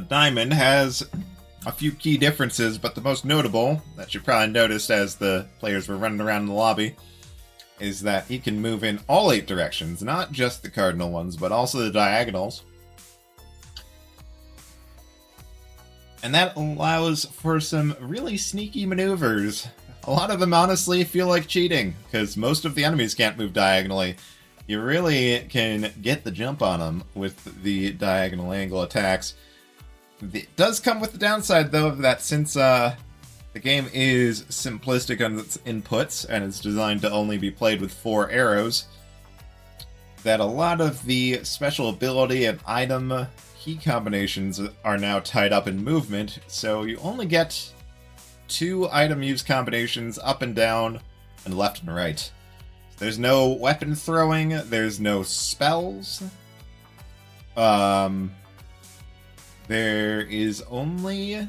Diamond has a few key differences, but the most notable, that you probably noticed as the players were running around in the lobby, is that he can move in all 8 directions, not just the cardinal ones, but also the diagonals. And that allows for some really sneaky maneuvers. A lot of them honestly feel like cheating, because most of the enemies can't move diagonally. You really can get the jump on them with the diagonal angle attacks. It does come with the downside, though, that since the game is simplistic on its inputs, and it's designed to only be played with 4 arrows, that a lot of the special ability and item key combinations are now tied up in movement, so you only get 2 item use combinations up and down, and left and right. There's no weapon throwing, there's no spells. There is only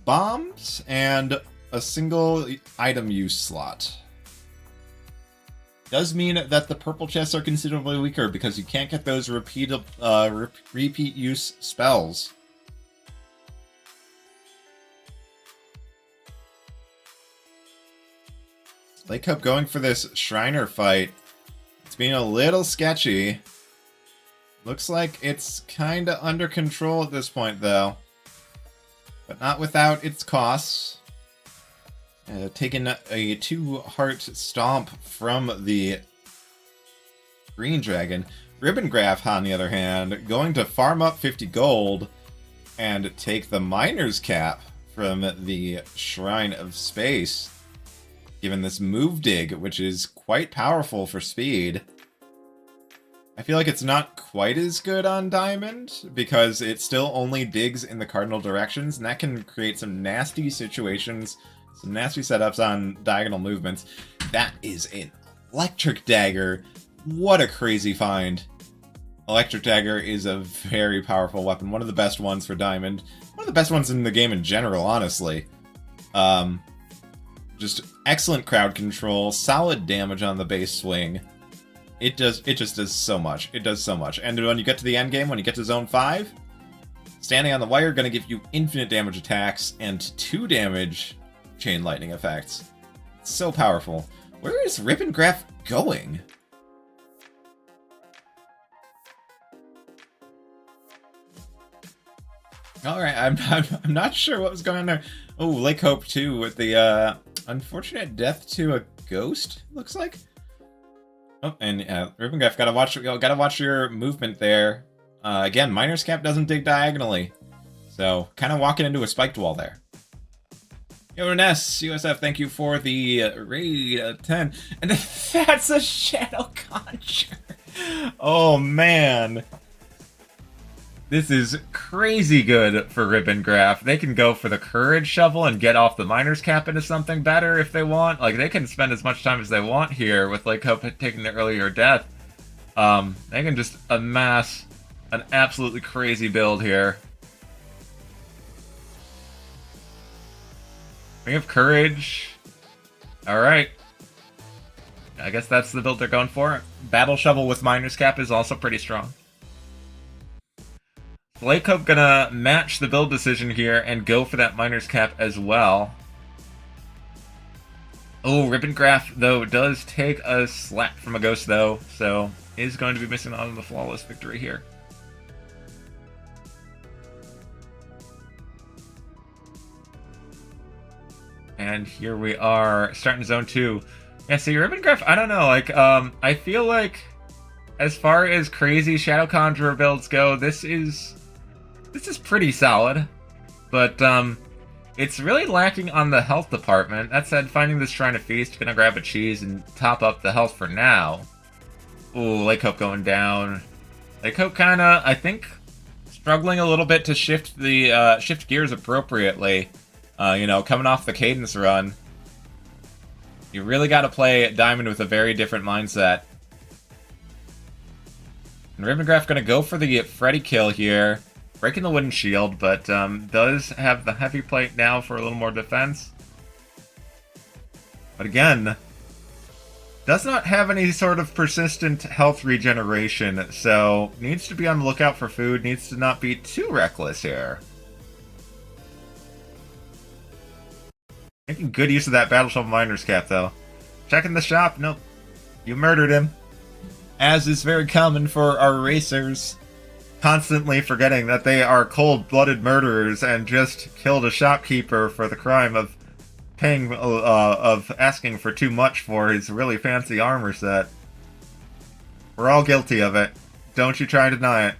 bombs and a single item use slot. Does mean that the purple chests are considerably weaker because you can't get those repeat use spells. Lakehope going for this Shriner fight. It's being a little sketchy. Looks like it's kinda under control at this point, though. But not without its costs. Taking a 2-heart stomp from the green dragon. Ribbongraph, on the other hand, going to farm up 50 gold and take the miner's cap from the Shrine of Space, given this move dig, which is quite powerful for speed. I feel like it's not quite as good on Diamond, because it still only digs in the cardinal directions, and that can create some nasty situations, some nasty setups on diagonal movements. That is an Electric Dagger. What a crazy find. Electric Dagger is a very powerful weapon, one of the best ones for Diamond. One of the best ones in the game in general, honestly. Just excellent crowd control, solid damage on the base swing. It just does so much. It does so much. And when you get to the end game, when you get to Zone 5, standing on the wire going to give you infinite damage attacks and 2 damage chain lightning effects. It's so powerful. Where is Ribbongraph going? Alright, I'm not sure what was going on there. Oh, Lakehope2 with the unfortunate death to a ghost, looks like. Oh, and Ribbongraph, gotta watch your movement there. Again, Miner's Cap doesn't dig diagonally, so kind of walking into a spiked wall there. Yo, Ness, USF, thank you for the raid 10. And that's a Shadow Conjure. Oh, man. This is crazy good for Ribbongraph. They can go for the Courage Shovel and get off the Miner's Cap into something better if they want. Like, they can spend as much time as they want here with Lakehope taking the earlier death. They can just amass an absolutely crazy build here. We have Courage. Alright. I guess that's the build they're going for. Battle Shovel with Miner's Cap is also pretty strong. Lakehope gonna match the build decision here and go for that Miner's Cap as well. Oh, Ribbongraph, though, does take a slap from a ghost, though, so is going to be missing out on the flawless victory here. And here we are, starting Zone 2. Yeah, see, Ribbongraph, I don't know, like, I feel like, as far as crazy Shadow Conjurer builds go, this is pretty solid, but it's really lacking on the health department. That said, finding this Shrine of Feast, gonna grab a cheese and top up the health for now. Ooh, Lakehope going down. Lakehope kinda, I think, struggling a little bit to shift the shift gears appropriately. You know, coming off the Cadence run. You really gotta play Diamond with a very different mindset. And Ribbongraph gonna go for the Freddy kill here. Breaking the wooden shield, but does have the heavy plate now for a little more defense. But again, Does not have any sort of persistent health regeneration, so needs to be on the lookout for food, needs to not be too reckless here. Making good use of that Battle Shovel Miner's Cap, though. Checking the shop, nope. You murdered him. As is very common for our racers. Constantly forgetting that they are cold-blooded murderers and just killed a shopkeeper for the crime of asking for too much for his really fancy armor set. We're all guilty of it. Don't you try and deny it.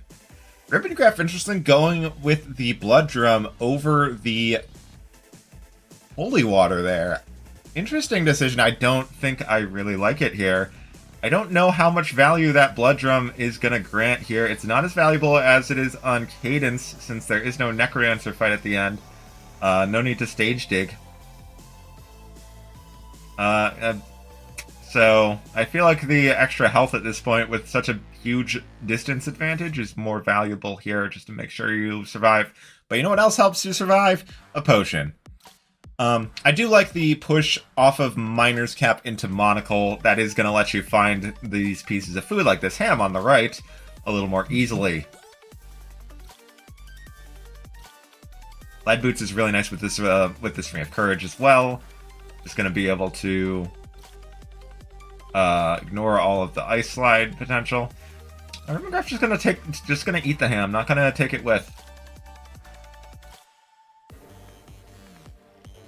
Ribbongraph, interesting, going with the blood drum over the holy water there. Interesting decision. I don't think I really like it here. I don't know how much value that blood drum is going to grant here. It's not as valuable as it is on Cadence, since there is no Necrodancer fight at the end. No need to stage dig. So, I feel like the extra health at this point with such a huge distance advantage is more valuable here, just to make sure you survive. But you know what else helps you survive? A potion. I do like the push off of Miner's Cap into Monocle. That is going to let you find these pieces of food, like this ham on the right, a little more easily. Lead Boots is really nice with this Ring of Courage as well. Just going to be able to ignore all of the Ice Slide potential. Ribbongraph just going to eat the ham, not going to take it with.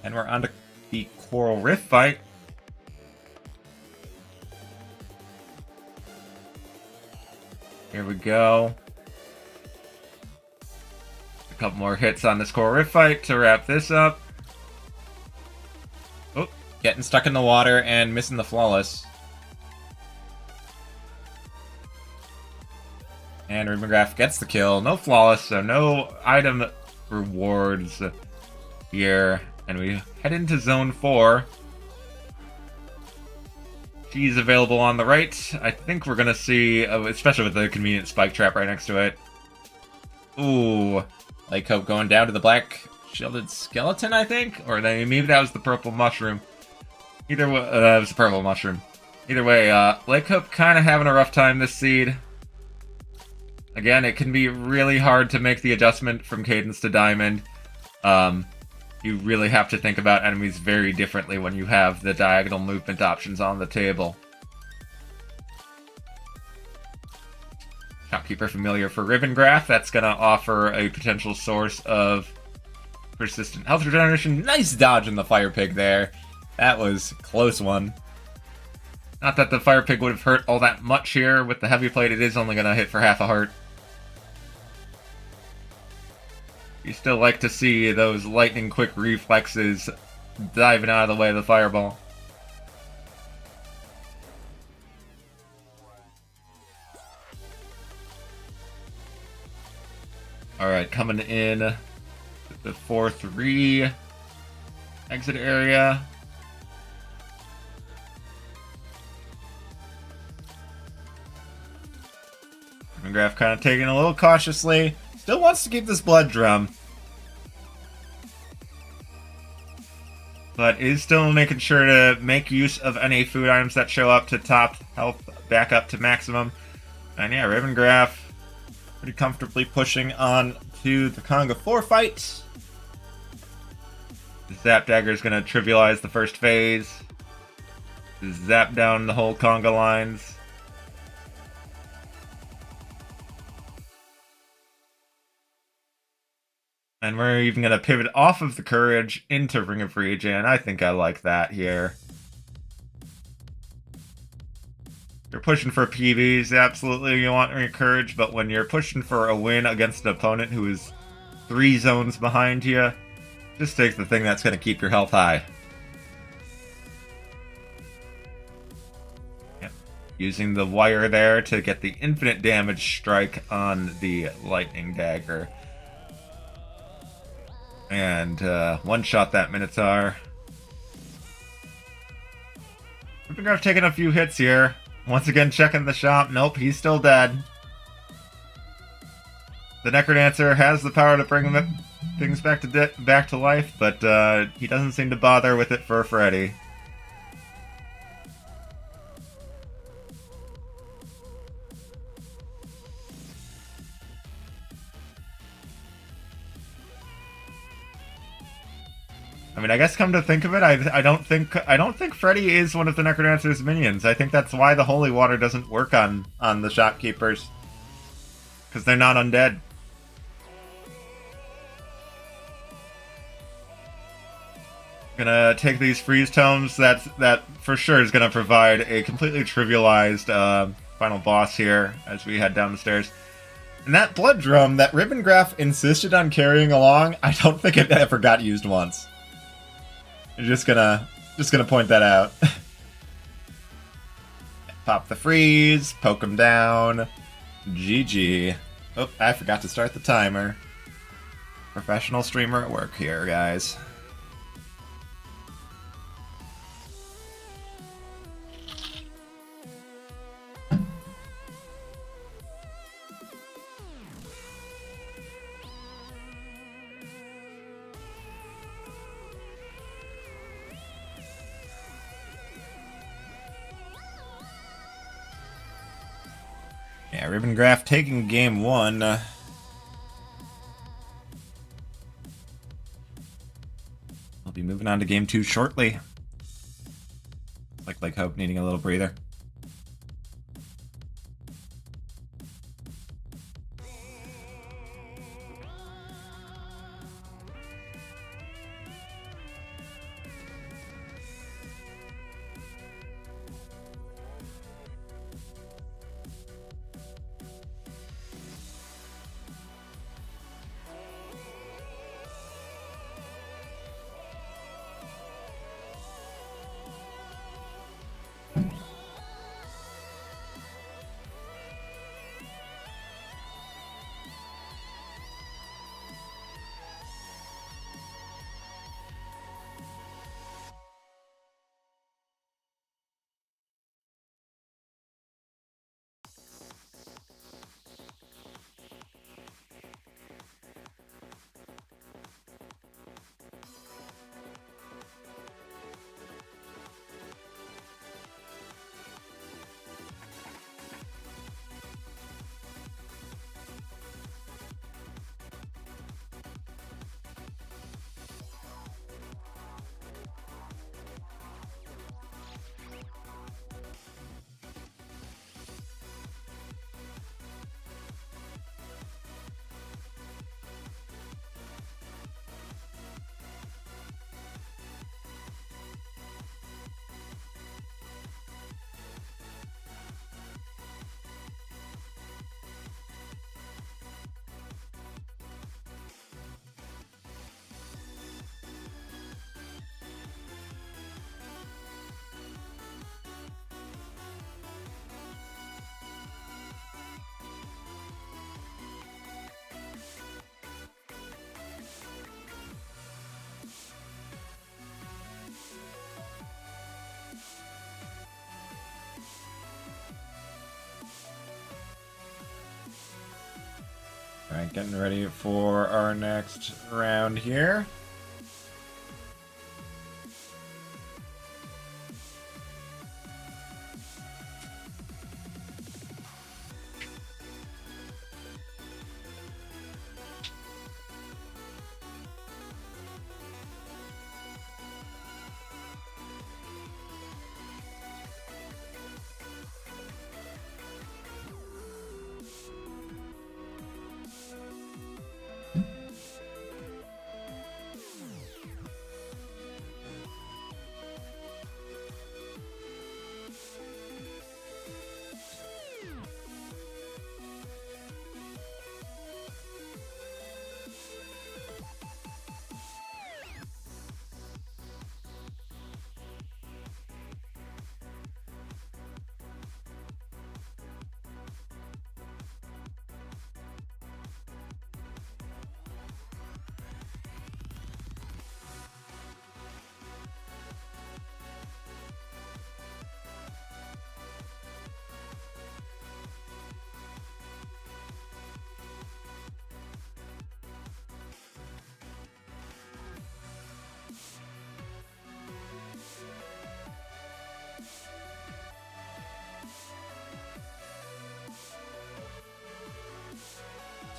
And we're on to the Coral Rift fight. Here we go. A couple more hits on this Coral Rift fight to wrap this up. Oh, getting stuck in the water and missing the Flawless. And Ribbongraph gets the kill. No Flawless, so no item rewards here. And we head into Zone 4. She's available on the right. I think we're going to see, especially with the convenient spike trap right next to it. Ooh. Lakehope going down to the black shielded skeleton, I think? Or maybe that was the purple mushroom. Either way, it was the purple mushroom. Either way, Lakehope kind of having a rough time this seed. Again, it can be really hard to make the adjustment from Cadence to Diamond. You really have to think about enemies very differently when you have the diagonal movement options on the table. Shopkeeper familiar for Ribbongraph. That's going to offer a potential source of persistent health regeneration. Nice dodge in the Fire Pig there. That was a close one. Not that the Fire Pig would have hurt all that much here. With the Heavy Plate, it is only going to hit for half a heart. You still like to see those lightning quick reflexes diving out of the way of the fireball. Alright, coming in the 4-3 exit area. Ribbongraph kind of taking it a little cautiously. Still wants to keep this blood drum. But is still making sure to make use of any food items that show up to top health back up to maximum. And yeah, Ribbongraph pretty comfortably pushing on to the Conga 4 fight. The Zap Dagger is going to trivialize the first phase. Zap down the whole Conga lines. And we're even going to pivot off of the Courage into Ring of Regen. I think I like that here. You're pushing for PBs, absolutely you want Ring of Courage, but when you're pushing for a win against an opponent who is 3 zones behind you, just take the thing that's going to keep your health high. Yep. Using the wire there to get the infinite damage strike on the Lightning Dagger. And one-shot that Minotaur. Ribbongraph taking a few hits here. Once again checking the shop. Nope, he's still dead. The Necrodancer has the power to bring things back to life, but he doesn't seem to bother with it for Freddy. I mean, I guess come to think of it, I don't think Freddy is one of the Necrodancer's minions. I think that's why the holy water doesn't work on the shopkeepers, because they're not undead. Gonna take these freeze tomes. That for sure is gonna provide a completely trivialized final boss here as we head down the stairs. And that blood drum that Ribbongraph insisted on carrying along, I don't think it ever got used once. I'm just gonna point that out. Pop the freeze, poke him down. GG. Oh, I forgot to start the timer. Professional streamer at work here, guys. Yeah, Ribbongraph taking game 1. I'll be moving on to game 2 shortly. Like Lakehope needing a little breather. Alright, getting ready for our next round here.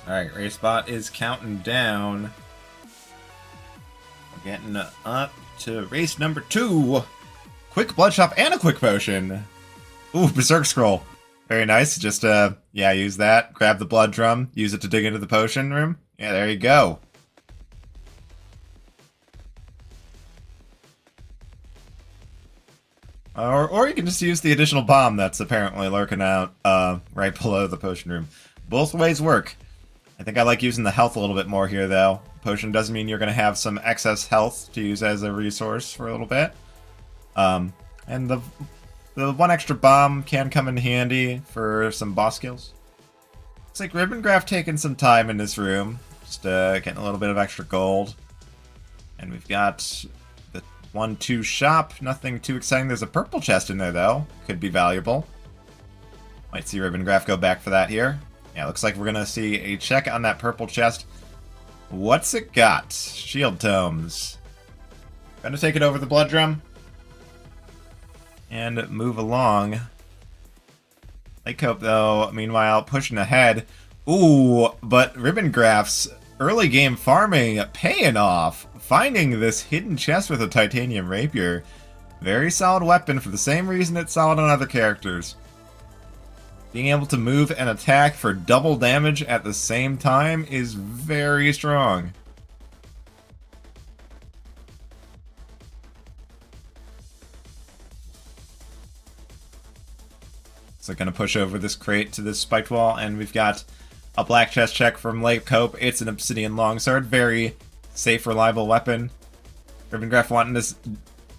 Alright, RaceBot is counting down. Getting up to race number 2. Quick blood shop and a quick potion. Ooh, berserk scroll. Very nice. Just, yeah, use that. Grab the blood drum. Use it to dig into the potion room. Yeah, there you go. Or you can just use the additional bomb that's apparently lurking out right below the potion room. Both ways work. I think I like using the health a little bit more here, though. Potion does mean you're going to have some excess health to use as a resource for a little bit. And the one extra bomb can come in handy for some boss kills. Looks like Ribbongraph taking some time in this room. Just getting a little bit of extra gold. And we've got the 1-2 shop. Nothing too exciting. There's a purple chest in there, though. Could be valuable. Might see Ribbongraph go back for that here. Yeah, looks like we're going to see a check on that purple chest. What's it got? Shield tomes. Gonna take it over the blood drum. And move along. Lakehope, though, meanwhile, pushing ahead. Ooh, but Ribbongraph's early game farming paying off. Finding this hidden chest with a titanium rapier. Very solid weapon for the same reason it's solid on other characters. Being able to move and attack for double damage at the same time is very strong. So gonna push over this crate to this spiked wall, and we've got a black chest check from Lakehope. It's an obsidian longsword, very safe, reliable weapon. Ribbongraph wanting this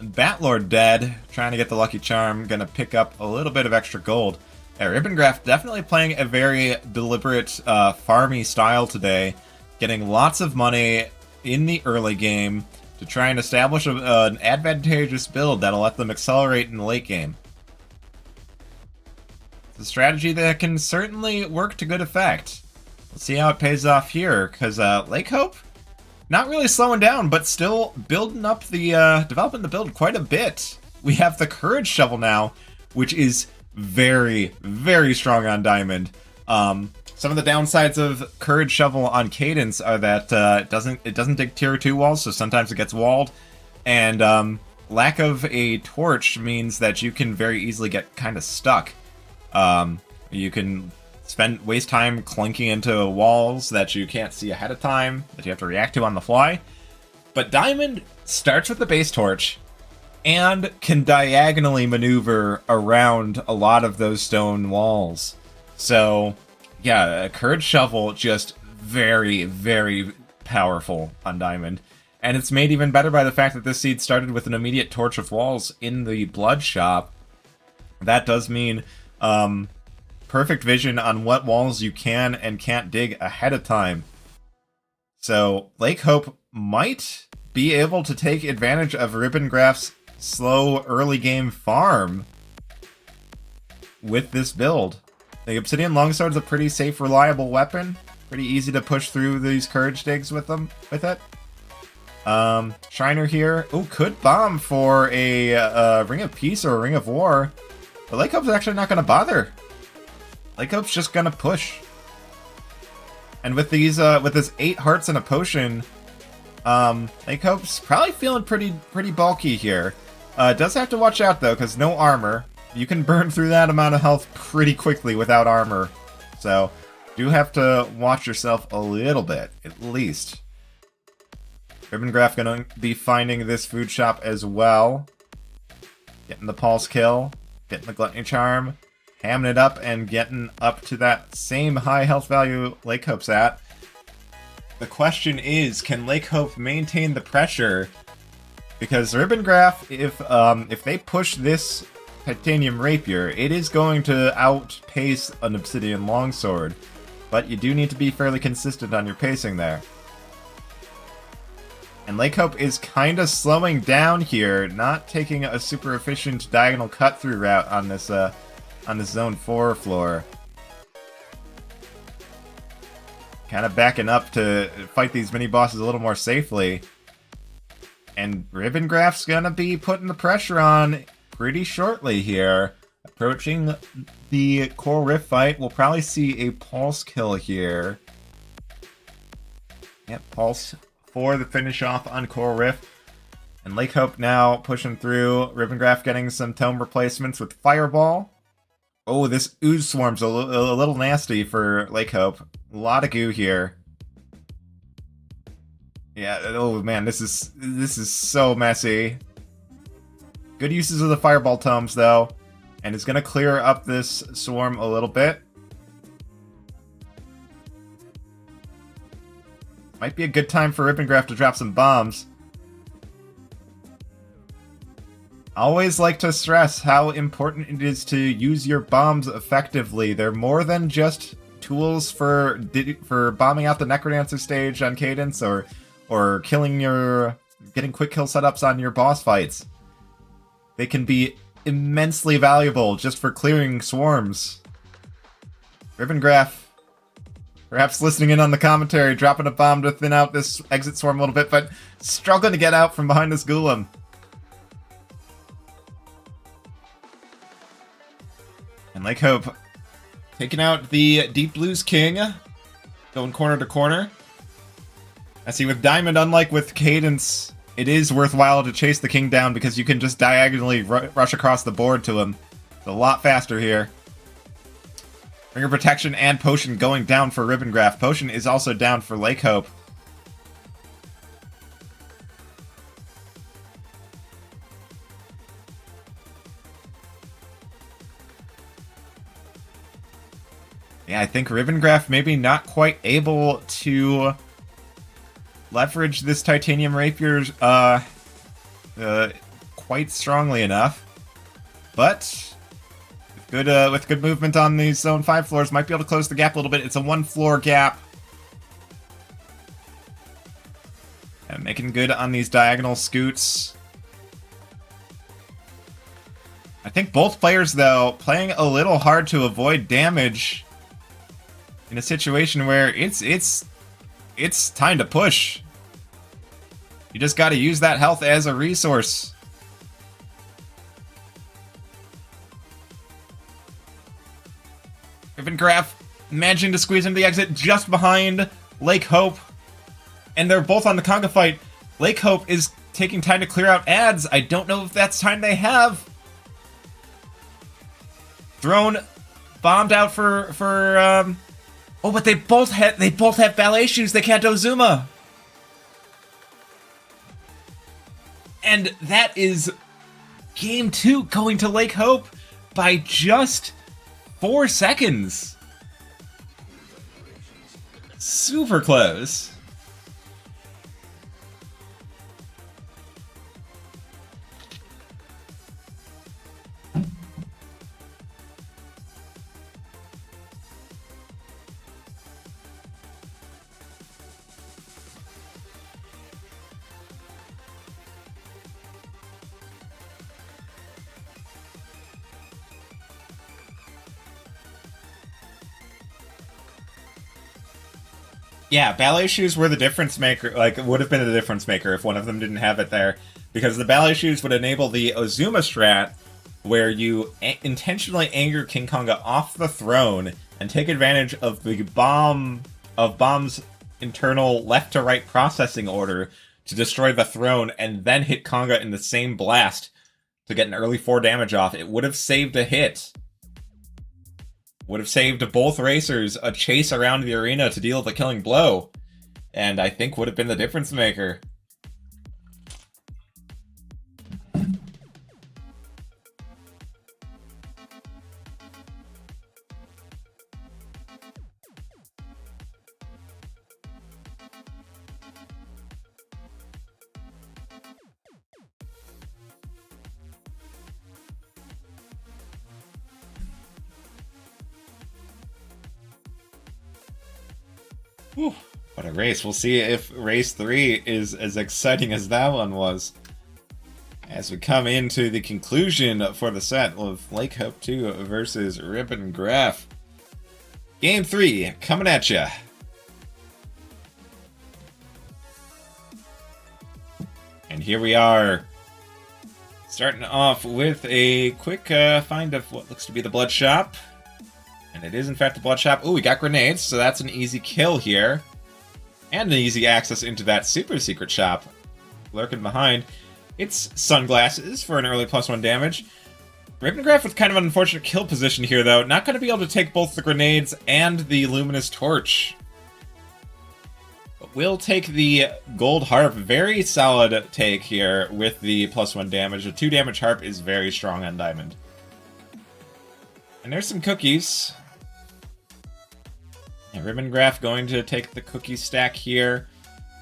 Batlord dead, trying to get the lucky charm, gonna pick up a little bit of extra gold. Yeah, Ribbongraph definitely playing a very deliberate, farmy style today, getting lots of money in the early game to try and establish an advantageous build that'll let them accelerate in the late game. It's a strategy that can certainly work to good effect. Let's see how it pays off here, because Lakehope, not really slowing down, but still building up the, developing the build quite a bit. We have the Courage Shovel now, which is very, very strong on Diamond. Some of the downsides of Courage Shovel on Cadence are that it doesn't dig tier 2 walls, so sometimes it gets walled, and lack of a torch means that you can very easily get kind of stuck. You can waste time clunking into walls that you can't see ahead of time, that you have to react to on the fly. But Diamond starts with the base torch and can diagonally maneuver around a lot of those stone walls. So, yeah, a Courage Shovel just very, very powerful on Diamond. And it's made even better by the fact that this seed started with an immediate torch of walls in the blood shop. That does mean perfect vision on what walls you can and can't dig ahead of time. So, Lakehope might be able to take advantage of Ribbongraph's slow early game farm with this build. The Obsidian Longsword's a pretty safe, reliable weapon. Pretty easy to push through these courage digs with it. Shriner here. Oh, could bomb for a Ring of Peace or a Ring of War. But Lakehope's actually not going to bother. Lakehope's just going to push. And with these, with this 8 hearts and a potion, Lakehope's probably feeling pretty bulky here. Does have to watch out though, because no armor. You can burn through that amount of health pretty quickly without armor. So, do have to watch yourself a little bit, at least. Ribbongraph gonna be finding this food shop as well. Getting the pulse kill, getting the gluttony charm, hamming it up, and getting up to that same high health value Lakehope's at. The question is, can Lakehope maintain the pressure? Because Ribbongraph, if they push this titanium rapier, it is going to outpace an obsidian longsword. But you do need to be fairly consistent on your pacing there. And Lakehope is kind of slowing down here, not taking a super efficient diagonal cut-through route on this Zone 4 floor. Kind of backing up to fight these mini-bosses a little more safely. And Ribbongraph's gonna be putting the pressure on pretty shortly here. Approaching the Coral Rift fight, we'll probably see a pulse kill here. Yep, pulse for the finish off on Coral Rift. And Lakehope now pushing through. Ribbongraph getting some tome replacements with Fireball. Oh, this ooze swarm's a little nasty for Lakehope. A lot of goo here. Yeah, oh man, this is so messy. Good uses of the Fireball tomes though. And it's gonna clear up this swarm a little bit. Might be a good time for Ribbongraph to drop some bombs. Always like to stress how important it is to use your bombs effectively. They're more than just tools for bombing out the Necrodancer stage on Cadence or getting quick kill setups on your boss fights. They can be immensely valuable just for clearing swarms. Ribbongraph, perhaps listening in on the commentary, dropping a bomb to thin out this exit swarm a little bit, but struggling to get out from behind this Golem. And Lakehope taking out the Deep Blues King, going corner to corner. I see with Diamond, unlike with Cadence, it is worthwhile to chase the King down because you can just diagonally rush across the board to him. It's a lot faster here. Ringer Protection and Potion going down for Ribbongraph. Potion is also down for Lakehope. Yeah, I think Ribbongraph maybe not quite able to leverage this Titanium Rapier quite strongly enough. But with good movement on these Zone 5 floors, might be able to close the gap a little bit. It's a 1-floor gap. And making good on these diagonal scoots. I think both players, though, playing a little hard to avoid damage in a situation where it's time to push. You just gotta use that health as a resource. Ribbongraph managing to squeeze into the exit just behind Lakehope. And they're both on the conga fight. Lakehope is taking time to clear out ads. I don't know if that's time they have. Thrown, bombed out for oh, but they both have ballet shoes. They can't Ozuma. And that is game 2 going to Lakehope by just 4 seconds. Super close. Yeah, ballet shoes were the difference maker, like, would have been the difference maker if one of them didn't have it there. Because the ballet shoes would enable the Ozuma strat, where you intentionally anger King Konga off the throne and take advantage of the bomb's internal left to right processing order to destroy the throne and then hit Konga in the same blast to get an early 4 damage off. It would have saved a hit. Would have saved both racers a chase around the arena to deal the killing blow. And I think would have been the difference maker. Whew, what a race. We'll see if race 3 is as exciting as that one was. As we come into the conclusion for the set of Lakehope2 versus Ribbongraph. Game 3, coming at ya. And here we are. Starting off with a quick find of what looks to be the blood shop. And it is, in fact, the blood shop. Ooh, we got grenades, so that's an easy kill here. And an easy access into that super secret shop lurking behind. its sunglasses for an early +1 damage. Ribbongraph with kind of an unfortunate kill position here, though. Not going to be able to take both the grenades and the luminous torch. But we'll take the gold harp. Very solid take here with the +1 damage. A 2 damage harp is very strong on diamond. And there's some cookies. And Ribbongraph going to take the cookie stack here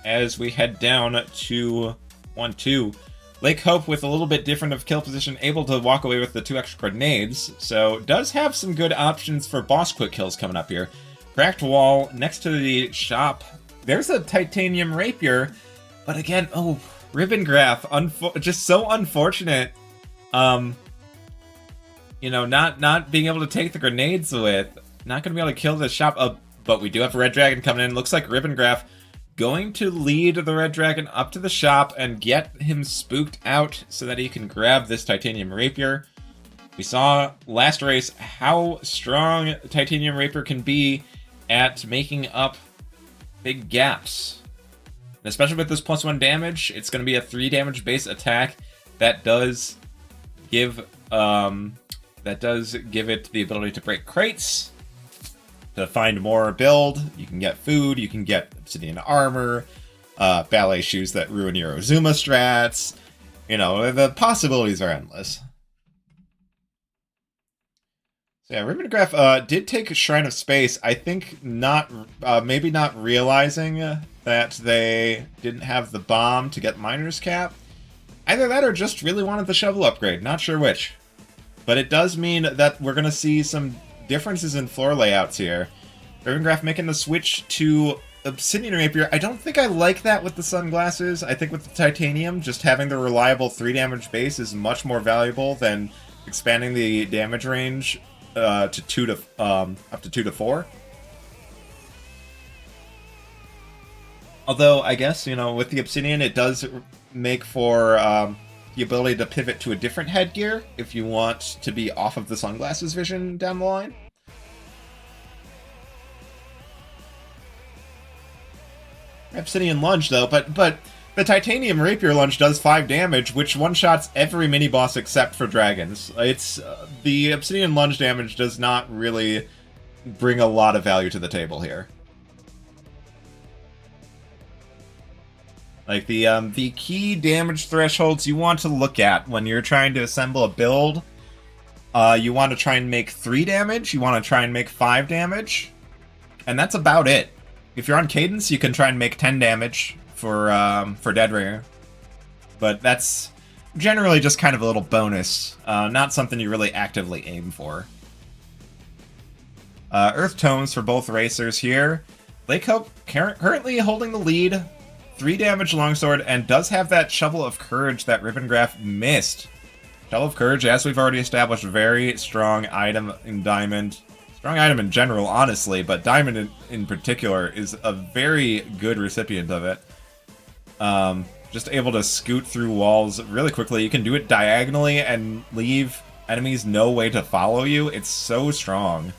as we head down to 1-2. Lakehope with a little bit different of kill position, able to walk away with the 2 extra grenades, so does have some good options for boss quick kills coming up here. Cracked wall next to the shop. There's a titanium rapier, but again, oh, Ribbongraph, just so unfortunate. You know, not being able to take the grenades with, not going to be able to kill the shop. But we do have a red dragon coming in. Looks like Ribbongraph going to lead the red dragon up to the shop and get him spooked out so that he can grab this titanium rapier. We saw last race how strong titanium rapier can be at making up big gaps. And especially with this +1 damage, it's going to be a 3 damage base attack that does give it the ability to break crates. To find more build, you can get food, you can get obsidian armor, ballet shoes that ruin your Ozuma strats. You know, the possibilities are endless. So yeah, Ribbongraph did take Shrine of Space. I think maybe not realizing that they didn't have the bomb to get Miner's Cap. Either that or just really wanted the shovel upgrade, not sure which. But it does mean that we're going to see some differences in floor layouts here. Ribbongraph making the switch to Obsidian Rapier. I don't think I like that with the sunglasses. I think with the titanium, just having the reliable 3 damage base is much more valuable than expanding the damage range up to 2 to 4. Although I guess, you know, with the Obsidian, it does make for the ability to pivot to a different headgear if you want to be off of the sunglasses vision down the line. Obsidian lunge though, but the titanium rapier lunge does 5 damage, which one-shots every mini-boss except for dragons. It's the obsidian lunge damage does not really bring a lot of value to the table here. Like, the key damage thresholds you want to look at when you're trying to assemble a build, you want to try and make 3 damage, you want to try and make 5 damage, and that's about it. If you're on Cadence, you can try and make 10 damage for Dead Ringer, but that's generally just kind of a little bonus, not something you really actively aim for. Earth Tomes for both racers here. Lakehope currently holding the lead. 3 damage longsword, and does have that Shovel of Courage that Ribbongraph missed. Shovel of Courage, as we've already established, very strong item in Diamond. Strong item in general, honestly, but Diamond in particular is a very good recipient of it. Just able to scoot through walls really quickly. You can do it diagonally and leave enemies no way to follow you. It's so strong.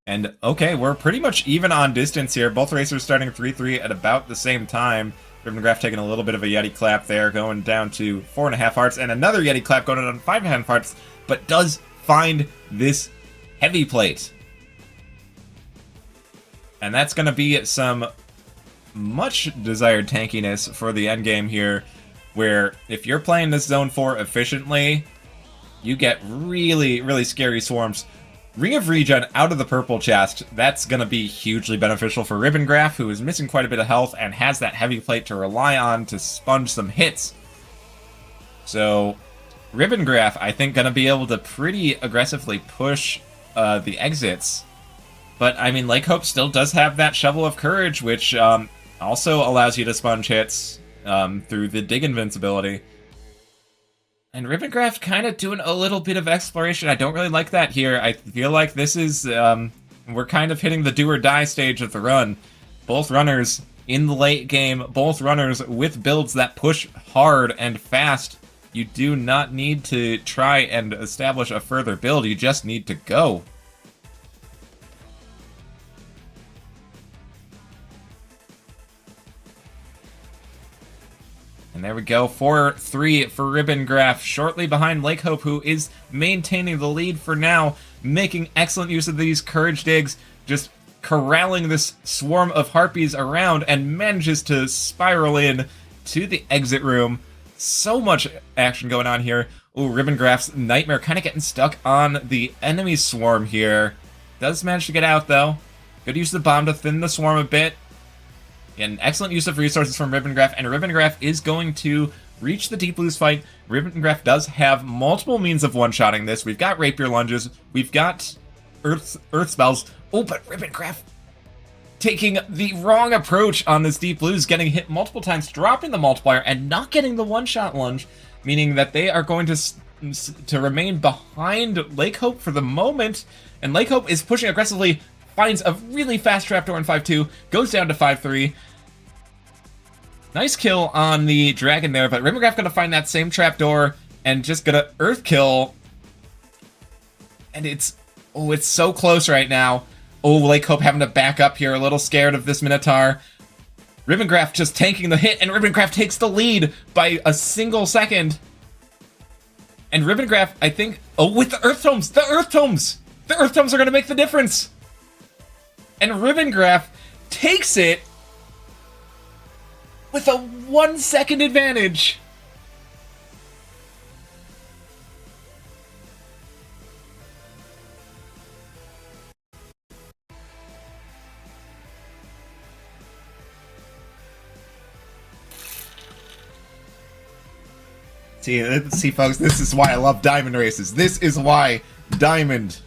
And, okay, we're pretty much even on distance here. Both racers starting 3-3 at about the same time. Ribbongraph taking a little bit of a Yeti clap there, going down to 4.5 hearts, and another Yeti clap going down to 5.5 hearts, but does find this heavy plate. And that's going to be some much desired tankiness for the endgame here, where if you're playing this Zone 4 efficiently, you get really, really scary swarms. Ring of Regen out of the purple chest, that's going to be hugely beneficial for Ribbongraph, who is missing quite a bit of health and has that heavy plate to rely on to sponge some hits. So, Ribbongraph, I think, going to be able to pretty aggressively push the exits. But, I mean, Lakehope still does have that Shovel of Courage, which also allows you to sponge hits through the Dig Invincibility. And Ribbongraph kind of doing a little bit of exploration. I don't really like that here. I feel like this is, we're kind of hitting the do-or-die stage of the run. Both runners in the late game, both runners with builds that push hard and fast. You do not need to try and establish a further build, you just need to go. And there we go, 4-3 for Ribbongraph, shortly behind Lakehope, who is maintaining the lead for now, making excellent use of these courage digs, just corralling this swarm of harpies around, and manages to spiral in to the exit room. So much action going on here. Ooh, Ribbongraph's Nightmare kind of getting stuck on the enemy swarm here. Does manage to get out, though. Good use of the bomb to thin the swarm a bit. An excellent use of resources from Ribbongraph, and Ribbongraph is going to reach the Deep Blues fight. Ribbongraph does have multiple means of one-shotting this. We've got Rapier Lunges, we've got Earth Spells. Oh, but Ribbongraph taking the wrong approach on this Deep Blues, getting hit multiple times, dropping the multiplier, and not getting the one-shot lunge, meaning that they are going to remain behind Lakehope for the moment, and Lakehope is pushing aggressively, finds a really fast trapdoor in 5-2, goes down to 5-3. Nice kill on the dragon there, but Ribbongraph gonna find that same trapdoor and just gonna earth kill. And it's so close right now. Oh, Lakehope having to back up here, a little scared of this Minotaur. Ribbongraph just tanking the hit, and Ribbongraph takes the lead by a single second. And Ribbongraph, I think, with the Earth Tomes! The Earth Tomes! The Earth Tomes are gonna make the difference! And Ribbongraph takes it with a 1 second advantage. See, folks, this is why I love Diamond races. This is why Diamond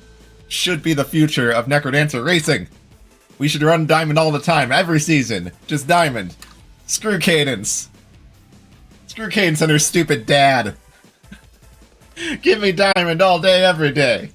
should be the future of Necrodancer racing. We should run Diamond all the time, every season. Just Diamond. Screw Cadence. Screw Cadence and her stupid dad. Give me Diamond all day, every day.